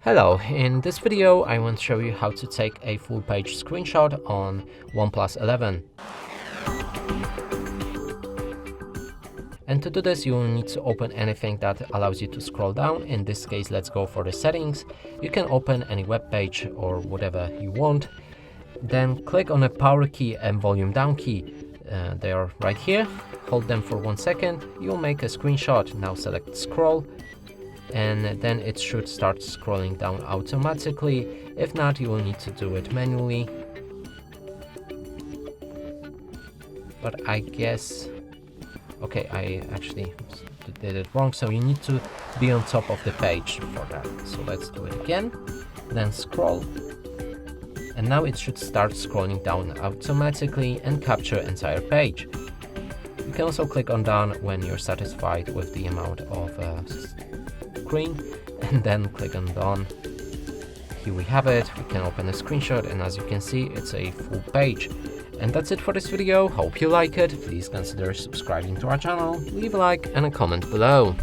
Hello, in this video I want to show you how to take a full page screenshot on OnePlus 11. And to do this you will need to open anything that allows you to scroll down. In this case, let's go for the settings. You can open any web page or whatever you want. Then click on the power key and volume down key. They are right here. Hold them for 1 second. You'll make a screenshot. Now select scroll. And then it should start scrolling down automatically. If not, you will need to do it manually. But I guess, okay, I actually did it wrong, so you need to be on top of the page for that. So let's do it again, then scroll, and now it should start scrolling down automatically and capture entire page. You can also click on done when you're satisfied with the amount of screen, and then click on done. Here we have it. We can open a screenshot, and as you can see, it's a full page. And that's it for this video. Hope you like it. Please consider subscribing to our channel, leave a like and a comment below.